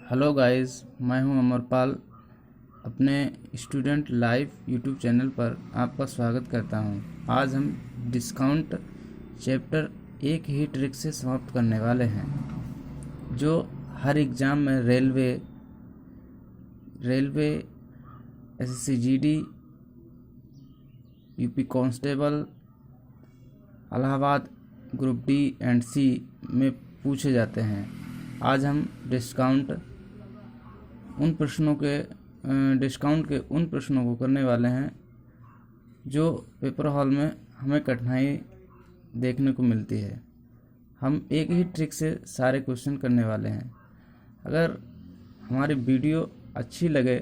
Hello guys, मैं हूं अमरपाल। अपने स्टूडेंट लाइव यूट्यूब चैनल पर आपका स्वागत करता हूं। आज हम डिस्काउंट चैप्टर एक ही ट्रिक से समाप्त करने वाले हैं, जो हर एग्ज़ाम में railway SSC GD, UP constable, Allahabad group D and C में पूछे जाते हैं। आज हम डिस्काउंट के उन प्रश्नों को करने वाले हैं जो पेपर हॉल में हमें कठिनाई देखने को मिलती है। हम एक ही ट्रिक से सारे क्वेश्चन करने वाले हैं। अगर हमारी वीडियो अच्छी लगे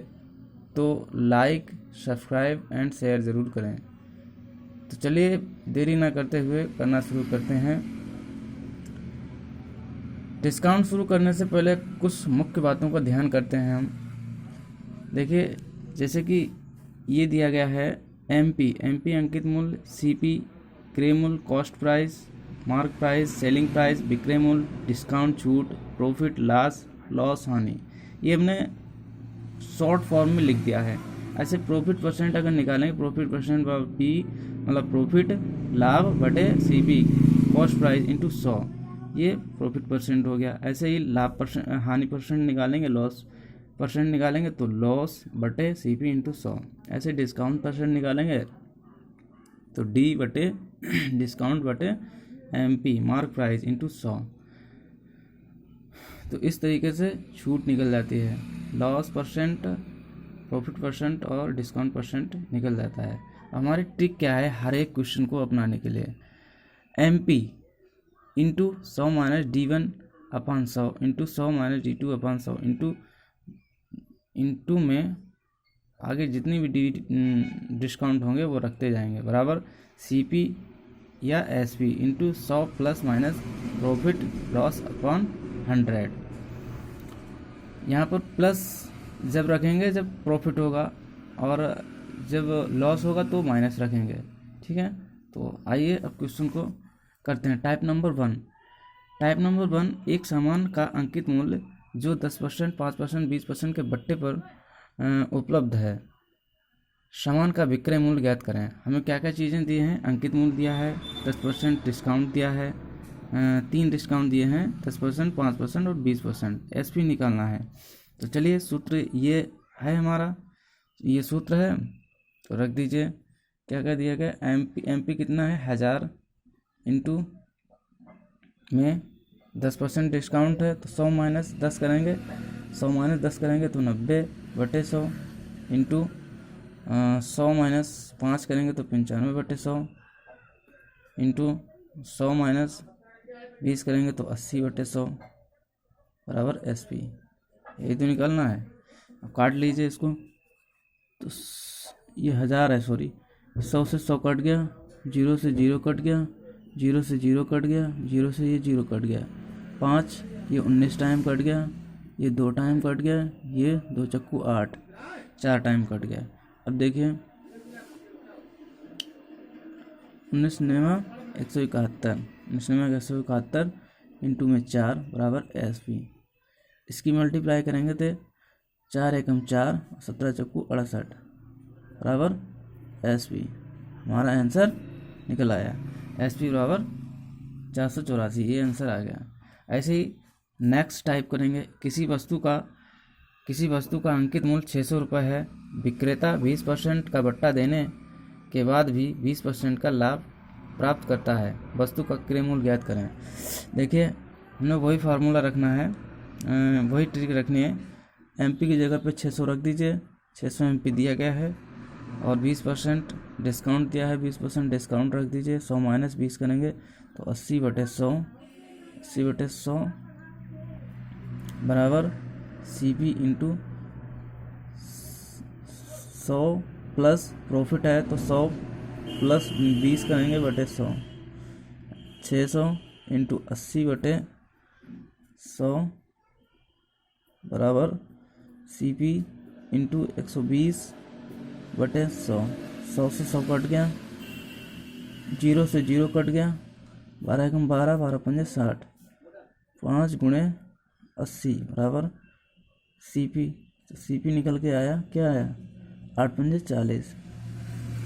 तो लाइक, सब्सक्राइब एंड शेयर ज़रूर करें। तो चलिए देरी ना करते हुए करना शुरू करते हैं। डिस्काउंट शुरू करने से पहले कुछ मुख्य बातों का ध्यान करते हैं हम। देखिए, जैसे कि ये दिया गया है एमपी अंकित मूल्य, सीपी क्रय मूल्य, cost price, mark price, selling price, विक्रय मूल्य, डिस्काउंट, छूट, प्रॉफिट, लॉस, हानि। ये हमने शॉर्ट फॉर्म में लिख दिया है। ऐसे प्रॉफिट परसेंट अगर निकालेंगे, प्रॉफिट परसेंट पी मतलब प्रॉफिट लाभ बटे सीपी कॉस्ट प्राइस इंटू 100, ये प्रॉफिट परसेंट हो गया। ऐसे ही लाभ परसेंट, हानि परसेंट निकालेंगे, लॉस परसेंट निकालेंगे तो लॉस बटे सीपी इंटू 100। ऐसे डिस्काउंट परसेंट निकालेंगे तो डी बटे डिस्काउंट बटे एमपी मार्क प्राइस इंटू 100। तो इस तरीके से छूट निकल जाती है। लॉस परसेंट, प्रॉफिट परसेंट और डिस्काउंट परसेंट निकल जाता है। हमारी ट्रिक क्या है हर एक क्वेश्चन को अपनाने के लिए? एमपी इंटू 100 माइनस D1 अपान 100 इंटू 100 माइनस D2 अपान 100 इंटू में आगे जितनी भी डिस्काउंट होंगे वो रखते जाएंगे, बराबर सीपी या SP into 100 plus minus profit loss upon 100। यहाँ पर प्लस जब रखेंगे जब प्रॉफिट होगा, और जब लॉस होगा तो माइनस रखेंगे। ठीक है, तो आइए अब क्वेश्चन को करते हैं। टाइप नंबर वन, एक सामान का अंकित मूल्य जो 10%, 5%, 20% के बट्टे पर उपलब्ध है। सामान का विक्रय मूल्य ज्ञात करें। हमें क्या क्या चीज़ें दी हैं? अंकित मूल्य दिया है, 10% डिस्काउंट दिया है, 3 डिस्काउंट दिए हैं, 10%, 5% और 20%। एसपी निकालना है। तो चलिए, सूत्र ये है हमारा, ये सूत्र है तो रख दीजिए। क्या क्या दिया गया? एमपी कितना है? 1000 इंटू में 10% डिस्काउंट है तो 100 माइनस 10 करेंगे, 100 माइनस 10 करेंगे तो 90 बटे 100 इंटू 100 माइनस 5 करेंगे तो 95 बटे 100 इंटू 100 माइनस 20 करेंगे तो 80 बटे 100 बराबर एसपी। यही तो निकालना है। अब काट लीजिए इसको। तो ये 1000 है, सॉरी, 100 से 100 कट गया, 0 से 0 कट गया, 0 से 0 कट गया, 0 से ये 0 कट गया, 5 ये 19 टाइम कट गया, ये 2 टाइम कट गया, ये 2 चक्कू 8, 4 टाइम कट गया। अब देखिए 19 नेवा 171, 19 नेवा 171 इंटू में 4 बराबर एसपी। इसकी मल्टीप्लाई करेंगे तो 4 एकम 4, 17 चक्कू 68 बराबर एसपी। हमारा आंसर निकल आया। एसपी बराबर 484, ये आंसर आ गया। ऐसे ही नेक्स्ट टाइप करेंगे। किसी वस्तु का अंकित मूल्य 600 रुपये है। विक्रेता 20% का बट्टा देने के बाद भी 20% का लाभ प्राप्त करता है। वस्तु का क्रय मूल्य ज्ञात करें। देखिए, हमें वही फार्मूला रखना है, वही ट्रिक रखनी है। एमपी की जगह पे 600 रख दीजिए। 600 एमपी दिया गया है और 20% डिस्काउंट दिया है, 20% डिस्काउंट रख दीजिए। 100 माइनस 20 करेंगे तो 80 बटे 100 बराबर सीपी इंटू 100 प्लस प्रॉफिट है तो 100 प्लस 20 करेंगे बटे 100, 600 इंटू 80 बटे 100 बराबर सीपी इंटू 120 बटे 100। 100 से 100 कट गया, 0 से 0 कट गया, 12 एकम 12, 12 पंजे 60, 5 गुणे 80 बराबर CP, तो CP निकल के आया, क्या आया, 8 पंजे 40,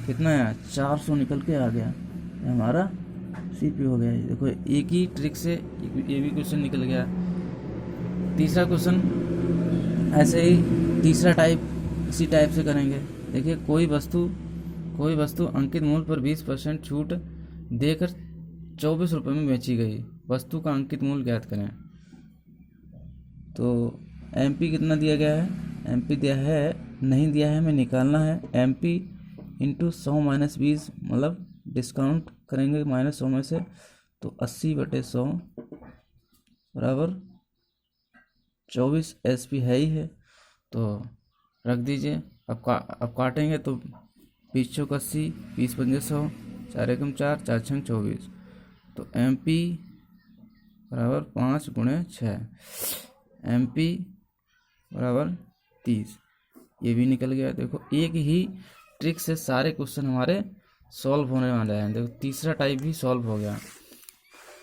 कितना आया, 400 निकल के आ गया, ये हमारा CP हो गया। ये देखो एक ही ट्रिक से ये भी क्वेश्चन निकल गया। तीसरा क्वेश्चन ऐसे ही, तीसरा टाइप इसी टाइप से करेंगे। देखिए कोई वस्तु अंकित मूल्य पर 20% छूट देकर 24 रुपये में बेची गई, वस्तु का अंकित मूल्य ज्ञात करें। तो MP कितना दिया गया है, MP दिया है, नहीं दिया है, हमें निकालना है। MP इंटू 100 माइनस 20, मतलब डिस्काउंट करेंगे -100 में से, तो 80/100 बराबर 24 SP है ही है, तो रख दीजिए। अब काटेंगे तो 20 चौक 80, 20 पंजे 100, 4 एकम 4, 4 छंग 24, तो MP बराबर 5 गुणे 6, MP बराबर 30, ये भी निकल गया। देखो एक ही ट्रिक से सारे क्वेश्चन हमारे सॉल्व होने वाले हैं। देखो तीसरा टाइप भी सॉल्व हो गया,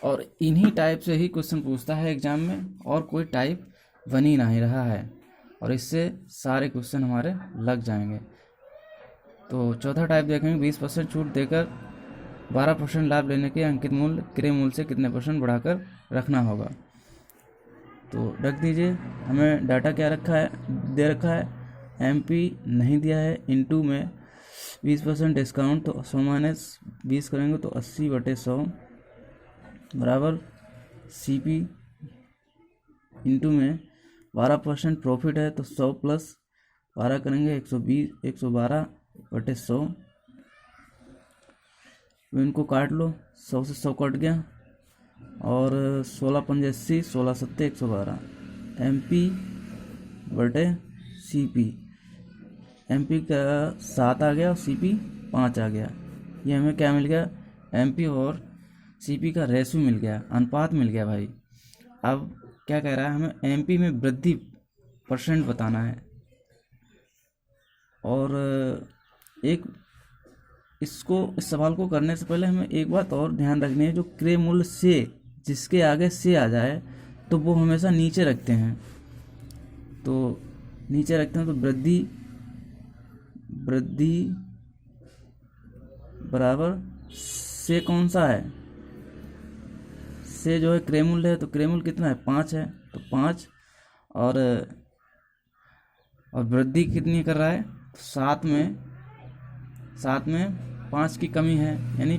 और इन्हीं टाइप से ही क्वेश्चन पूछता है एग्जाम में, और कोई टाइप बन ही नहीं रहा है, और इससे सारे क्वेश्चन हमारे लग जाएंगे। तो चौथा टाइप देखेंगे, 20% छूट देकर 12% लाभ लेने के अंकित मूल्य क्रय मूल्य से कितने % बढ़ाकर रखना होगा। तो रख दीजिए। हमें डाटा क्या रखा है, दे रखा है, MP नहीं दिया है, इंटू में 20% डिस्काउंट, तो 100 माइनस 20 करेंगे तो 80/100 बराबर CP, इंटू में 12% प्रॉफिट है, तो 100 प्लस 12 करेंगे 112/100। इनको काट लो, 100 से 100 कट गया, और 16 पंजे 80, 16 सत्ते 112, MP/CP, MP का 7 आ गया और CP 5 आ गया। ये हमें क्या मिल गया, MP और CP का रेशो मिल गया, अनुपात मिल गया भाई। अब क्या कह रहा है, हमें MP में वृद्धि % बताना है, और एक इस सवाल को करने से पहले हमें एक बात और ध्यान रखनी है, जो क्रय मूल्य से जिसके आगे से आ जाए तो वो हमेशा नीचे रखते हैं, तो वृद्धि बराबर से कौन सा है, से जो है क्रय मूल्य है, तो क्रय मूल्य कितना है, 5 है, तो 5, और वृद्धि कितनी कर रहा है, 7 में 5 की कमी है, यानी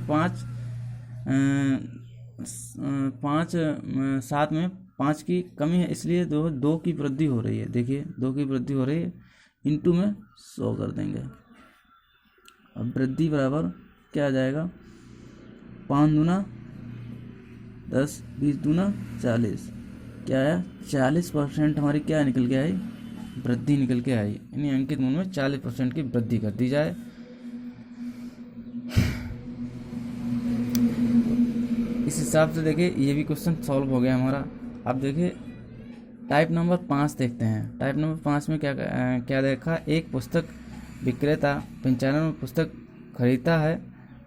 7 में 5 की कमी है, इसलिए 2 की वृद्धि हो रही है। देखिए 2 की वृद्धि हो रही है, इंटू में 100 कर देंगे। अब वृद्धि बराबर क्या आ जाएगा, 5 दूना 10, 20 दूना 40, क्या आया, 40% हमारी क्या निकल के आई, वृद्धि निकल के आई, यानी अंकित मूल्य में 40% की वृद्धि कर दी जाए। इस हिसाब से देखिए ये भी क्वेश्चन सॉल्व हो गया हमारा। अब देखिए टाइप नंबर 5 देखते हैं। टाइप नंबर 5 में क्या देखा, एक पुस्तक विक्रेता 95 पुस्तक खरीदता है,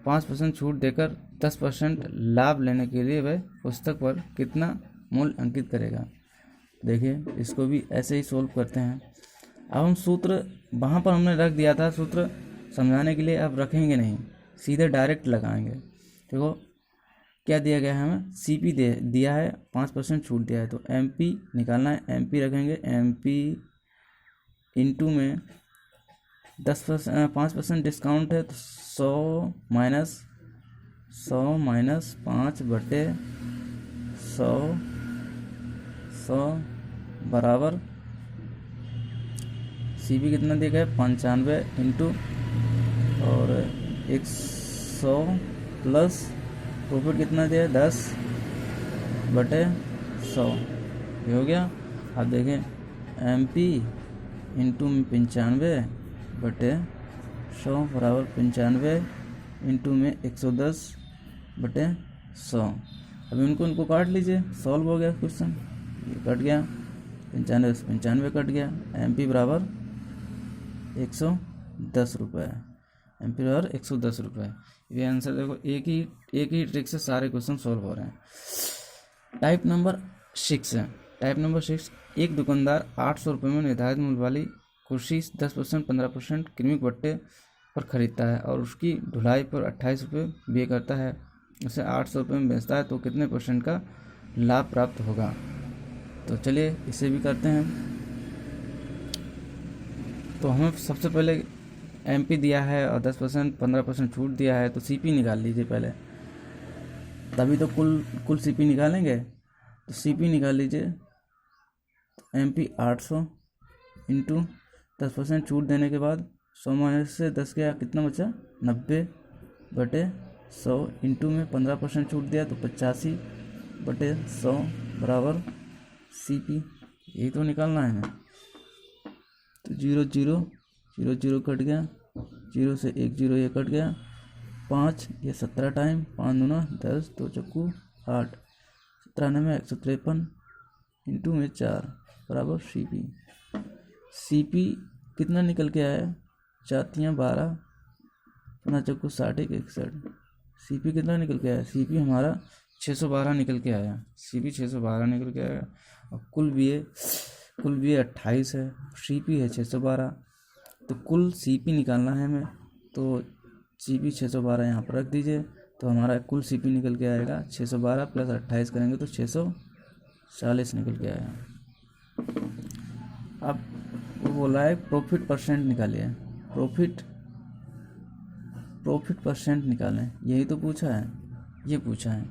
5% छूट देकर 10% लाभ लेने के लिए वह पुस्तक पर कितना मूल्य अंकित करेगा। देखिए इसको भी ऐसे ही सोल्व करते हैं। अब हम सूत्र वहाँ पर हमने रख दिया था, सूत्र समझाने के लिए अब रखेंगे नहीं, सीधे डायरेक्ट लगाएंगे। देखो क्या दिया गया है, हमें CP दिया है, 5% छूट दिया है, तो MP निकालना है। MP रखेंगे, MP इंटू में 5% डिस्काउंट है, तो 100 माइनस 5/100 बराबर CP कितना दिया गया है, 95 इंटू और 100 प्लस प्रॉफिट कितना दिया है, 10/100, ये हो गया। अब देखें MP इंटू 95/100 बराबर 95 इंटू में 110/100। अब इनको काट लीजिए, सॉल्व हो गया क्वेश्चन, ये कट गया, 95 से 95 कट गया, MP बराबर 110 रुपये, MP बराबर 110 रुपये। ये आंसर देखो, एक ही ट्रिक से सारे क्वेश्चन सॉल्व हो रहे हैं। टाइप नंबर 6 है, टाइप नंबर 6, एक दुकानदार 800 रुपये में निर्धारित मूल्य वाली कुर्सी 10%, 15% कृमिक बट्टे पर खरीदता है और उसकी ढुलाई पर 28 रुपये व्यय करता है, उसे 800 रुपये में बेचता है, तो कितने परसेंट का लाभ प्राप्त होगा। तो चलिए इसे भी करते हैं। तो हमें सबसे पहले एमपी दिया है और 10%, 15% छूट दिया है, तो सीपी निकाल लीजिए पहले, तभी तो कुल सीपी निकालेंगे। तो सीपी निकाल लीजिए। तो एमपी 800 इंटू 10% छूट देने के बाद 100 माइनस से 10 गया, कितना बचा 90/100 इंटू में 15% छूट दिया तो 85/100 बराबर सीपी। यही तो निकालना है हमें। तो 0 0 0 0 कट गया, 0 से 1 0 ये कट गया, 5 ये 17 टाइम, 5 दूना 10, 2 चक्कू 8, 97 153 इंटू में 4 बराबर सीपी। सीपी कितना निकल के आया, 4 12, 5 चक्कू 60 61। सीपी कितना निकल के आया, सीपी हमारा 612 निकल के आया। सीपी 612 निकल के आया और कुल भी 28 है, सीपी है 612। तो कुल सीपी निकालना है हमें, तो सीपी 612 यहाँ पर रख दीजिए। तो हमारा कुल सीपी निकल के आएगा 612 प्लस 28 करेंगे तो 640 निकल के आएगा। अब वो बोला है प्रॉफिट परसेंट निकालिए, प्रॉफिट परसेंट निकालें, यही तो पूछा है, ये पूछा है।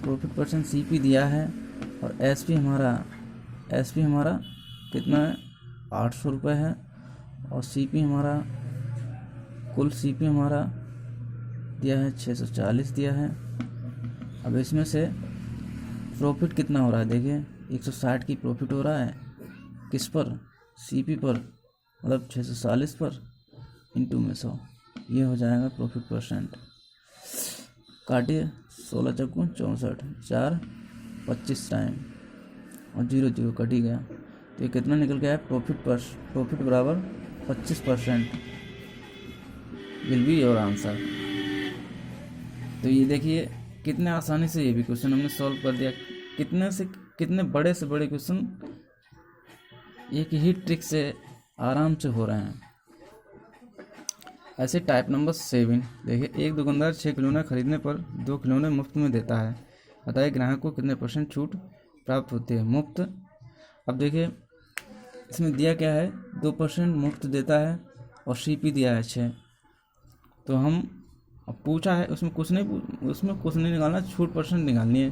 प्रॉफिट परसेंट सीपी दिया है और एसपी हमारा कितना है, 800 रुपये है, और सीपी हमारा कुल सीपी हमारा दिया है 640 दिया है। अब इसमें से प्रॉफिट कितना हो रहा है, देखिए 160 की प्रॉफिट हो रहा है, किस पर, सीपी पर, मतलब 640 पर इंटू में 100, ये हो जाएगा प्रॉफिट परसेंट। काटिए, 16 चक्कू 64, 4 25 टाइम और 0 0 कट ही गया, तो ये कितना निकल गया है, प्रॉफिट बराबर 25% विल बी योर आंसर। तो ये देखिए कितने आसानी से ये भी क्वेश्चन हमने सॉल्व कर दिया। कितने बड़े से बड़े क्वेश्चन एक ही ट्रिक से आराम से हो रहे हैं। ऐसे टाइप नंबर 7, देखिए एक दुकानदार 6 खिलौने खरीदने पर 2 खिलौने मुफ्त में देता है, बताइए ग्राहक को कितने % छूट प्राप्त होती है मुफ्त। अब देखिए इसमें दिया क्या है, 2% मुफ्त देता है और सीपी दिया है 6। तो हम अब पूछा है उसमें कुछ नहीं निकालना, छूट % निकालनी है।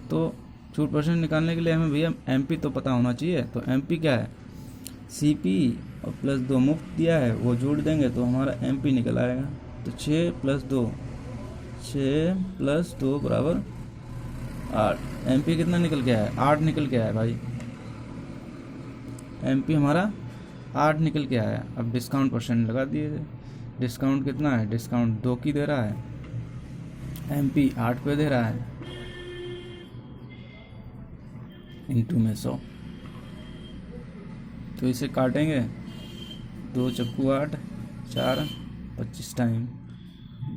तो छूट % निकालने के लिए हमें भैया एमपी तो पता होना चाहिए। तो एमपी क्या है, सीपी और प्लस 2 मुफ्त दिया है, वो जोड़ देंगे तो हमारा एमपी निकल आएगा। तो 6 + 2 बराबर 8। एमपी कितना निकल गया है, 8 निकल के आया भाई, एमपी हमारा 8 निकल के आया। अब डिस्काउंट % लगा दिए, डिस्काउंट कितना है, डिस्काउंट 2 की दे रहा है, एमपी 8 पे दे रहा है, इंटू में 100। तो इसे काटेंगे, 2 चक्कू 8, 4 25 टाइम,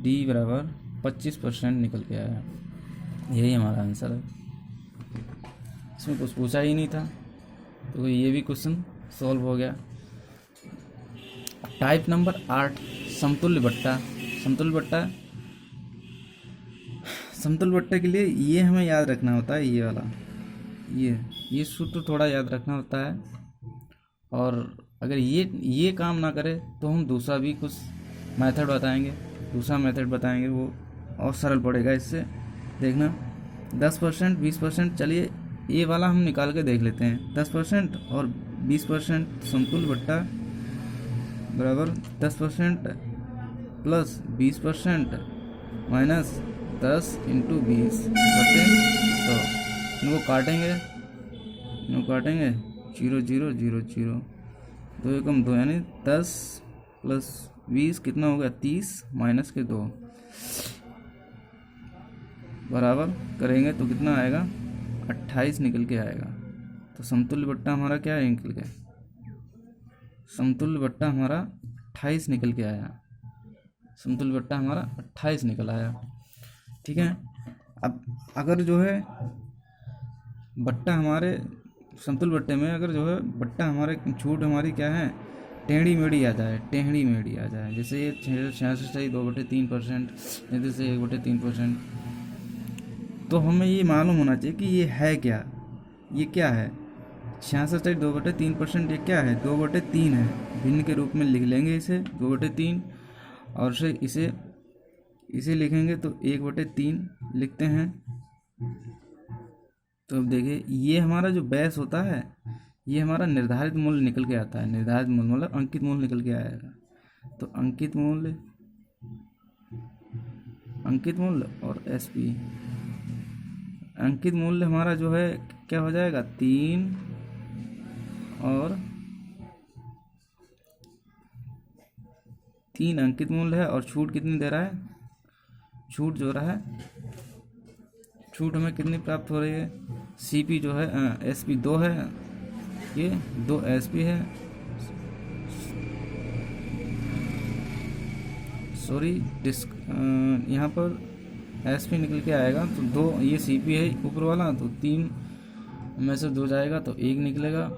डी बराबर 25% निकल के आया। यही हमारा आंसर है, इसमें कुछ पूछा ही नहीं था, तो ये भी क्वेश्चन सॉल्व हो गया। टाइप नंबर 8, समतुल्य बट्टा। समतुल्य बट्टे के लिए ये हमें याद रखना होता है, ये वाला ये सूत्र थोड़ा याद रखना होता है, और अगर ये काम ना करे तो हम दूसरा भी कुछ मेथड बताएंगे, वो और सरल पड़ेगा इससे। देखना 10%, 20%, चलिए ये वाला हम निकाल के देख लेते हैं। 10% और 20% समतुल्य बट्टा बराबर 10% प्लस 20% माइनस 10 इंटू 20 बटे 100। इनको काटेंगे 0 0 0 0, 2 एकम 2 यानी 10 प्लस 20 कितना हो गया, 30 माइनस के 2 बराबर करेंगे तो कितना आएगा, 28 निकल के आएगा। तो समतुल्य बट्टा हमारा क्या है, निकल गया, समतुल्य बट्टा हमारा 28 निकल के आया, समतुल्य बट्टा हमारा 28 निकल आया। ठीक है। अब अगर जो है बट्टा हमारे समतुल बट्टे में अगर जो है बट्टा हमारे छूट हमारी क्या है, टेढ़ी मेढ़ी आ जाए, टेढ़ी मेढ़ी आ जाए, जैसे ये 66.2/3%, जैसे 1/3%, तो हमें ये मालूम होना चाहिए कि ये है क्या, ये क्या है 66.2/3%, ये क्या है 2/3 है, भिन्न के रूप में लिख लेंगे इसे 2/3, और फिर इसे लिखेंगे तो 1/3 लिखते हैं। तो अब देखिए ये हमारा जो बैस होता है, ये हमारा निर्धारित मूल्य निकल के आता है, निर्धारित मूल्य मतलब अंकित मूल्य निकल के आएगा। तो अंकित मूल्य और एसपी, अंकित मूल्य हमारा जो है क्या हो जाएगा 3, और 3 अंकित मूल्य है, और छूट कितनी दे रहा है, छूट जो रहा है, छूट हमें कितनी प्राप्त हो रही है, सीपी जो है एसपी 2 है, ये 2 एसपी है, सॉरी यहाँ पर एसपी निकल के आएगा तो 2, ये सीपी है ऊपर वाला, तो 3 में से 2 जाएगा तो 1 निकलेगा,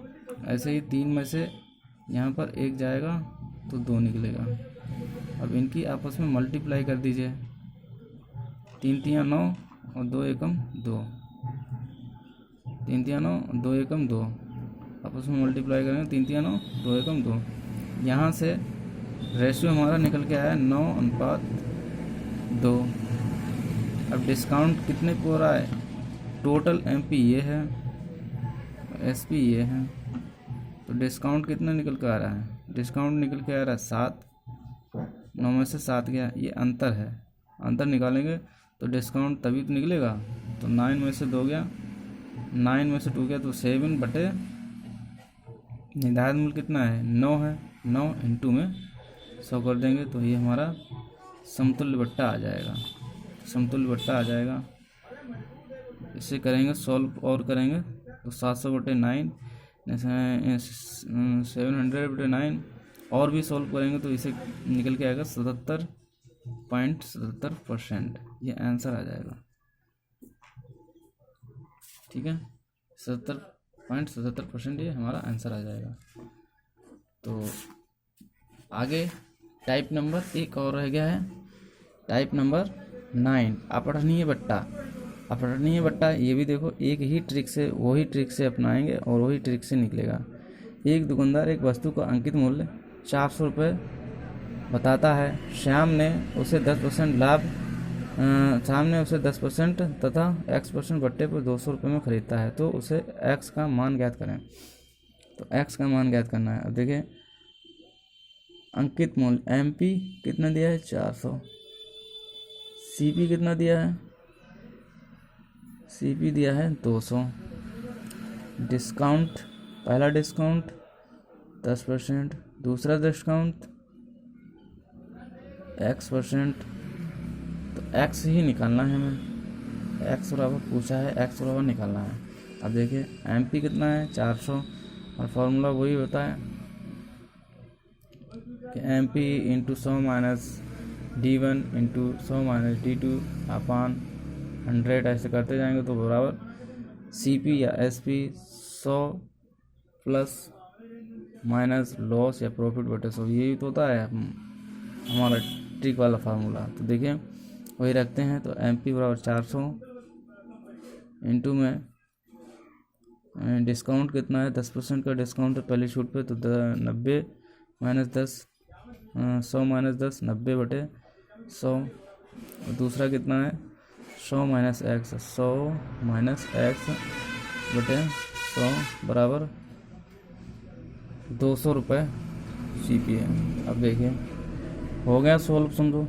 ऐसे ही 3 में से यहाँ पर 1 जाएगा तो 2 निकलेगा। अब इनकी आपस में मल्टीप्लाई कर दीजिए, 3 3 9 और 2 एकम 2, 3 3 9 2 एकम 2, आपस में मल्टीप्लाई करेंगे 3 3 9 2 एकम 2, यहाँ से रेशियो हमारा निकल के आया 9:2। अब डिस्काउंट कितने को हो रहा है, टोटल एमपी ये है, एसपी ये है, तो डिस्काउंट कितना निकल के आ रहा है, डिस्काउंट निकल के आ रहा है 7, 9 में से 7 गया, ये अंतर है, अंतर निकालेंगे तो डिस्काउंट तभी तो निकलेगा, तो 9 में से 2 गया, 9 में से 2 गया तो 7 बटे निर्धारित मूल्य कितना है 9 है, 9 इंटू में 100 कर देंगे तो ये हमारा समतुल्य बट्टा आ जाएगा, समतुल्य बट्टा आ जाएगा। इसे करेंगे सॉल्व और करेंगे तो 700/9, 700/9, और भी सॉल्व करेंगे तो इसे निकल के आएगा 77.77%, ये आंसर आ जाएगा। ठीक है, 77.77% ये हमारा आंसर आ जाएगा। तो आगे टाइप नंबर एक और रह गया है, टाइप नंबर 9 अपठनीय बट्टा। अपठनीय बट्टा ये भी देखो एक ही ट्रिक से, वही ट्रिक से अपनाएंगे और वही ट्रिक से निकलेगा। एक दुकानदार एक वस्तु का अंकित मूल्य 400 रुपये बताता है, श्याम ने उसे 10% लाभ, श्याम ने उसे 10% तथा x% बट्टे पर 200 रुपये में खरीदता है, तो उसे x का मान ज्ञात करें। तो x का मान ज्ञात करना है। अब देखिए अंकित मूल्य MP कितना दिया है 400, CP कितना दिया है, CP दिया है 200, डिस्काउंट, पहला डिस्काउंट 10%, दूसरा डिस्काउंट x%, तो x ही निकालना है हमें, x बराबर पूछा है, x बराबर निकालना है। अब देखिए MP कितना है 400, और फॉर्मूला वही होता है कि MP into 100 minus D1 into 100 minus D2 अपान 100, ऐसे करते जाएंगे तो बराबर CP या SP 100 प्लस माइनस लॉस या प्रॉफिट बटे 100, यही तो होता है हमारा ट्रिक वाला फार्मूला। तो देखिए वही रखते हैं, तो MP बराबर 400 इंटू में डिस्काउंट कितना है 10% का डिस्काउंट है पहली छूट पे, तो 90 माइनस 10, 100 माइनस 10, 90 बटे 100, और दूसरा कितना है 100 माइनस x, 100 माइनस x बटे 100 बराबर 200 रुपये CP है। अब देखिए हो गया सोल्व, समझो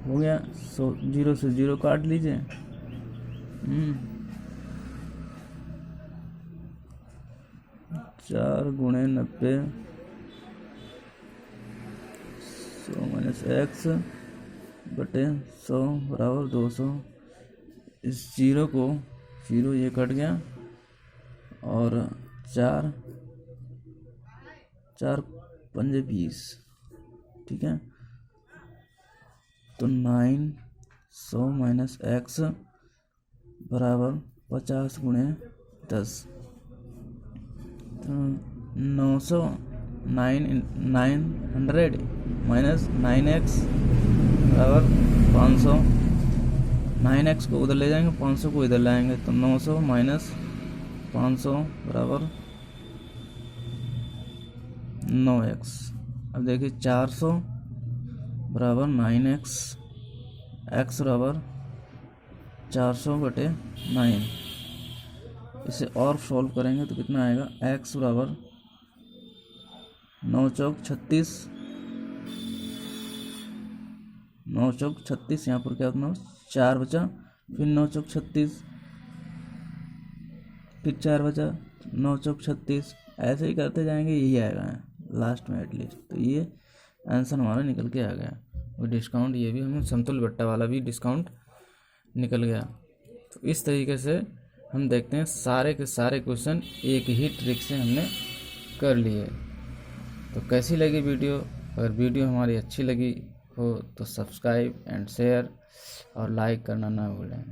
हो गया, 0 से 0 काट लीजिए, 4 गुणे 90, 100 माइनस x बटे 100 बराबर 200, इस 0 को 0 ये कट गया, और 4 पंजे 20, ठीक है, तो 9 100 माइनस x बराबर 50 गुणे 10 तो 900 900 माइनस 9x बराबर 500। 9x को उधर ले जाएंगे, 500 को इधर लाएंगे, तो 900 माइनस 500 बराबर 9x। अब देखिए 400 बराबर 9x, x बराबर 400/9। इसे और सॉल्व करेंगे तो कितना आएगा, x बराबर 9 चौक 36, 9 चौक 36, यहाँ पर क्या होता 4 बचा, फिर 9 चौक 36, फिर 4 बचा, 9 चौक 36, ऐसे ही करते जाएंगे, यही आएगा लास्ट में एटलीस्ट। तो ये आंसर हमारा निकल के आ गया। और डिस्काउंट ये भी हमें समतुल्य बट्टा वाला भी डिस्काउंट निकल गया। तो इस तरीके से हम देखते हैं सारे के सारे क्वेश्चन एक ही ट्रिक से हमने कर लिए। तो कैसी लगी वीडियो? अगर वीडियो हमारी अच्छी लगी हो तो सब्सक्राइब एंड शेयर और लाइक करना ना भूलें।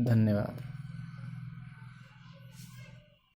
धन्यवाद।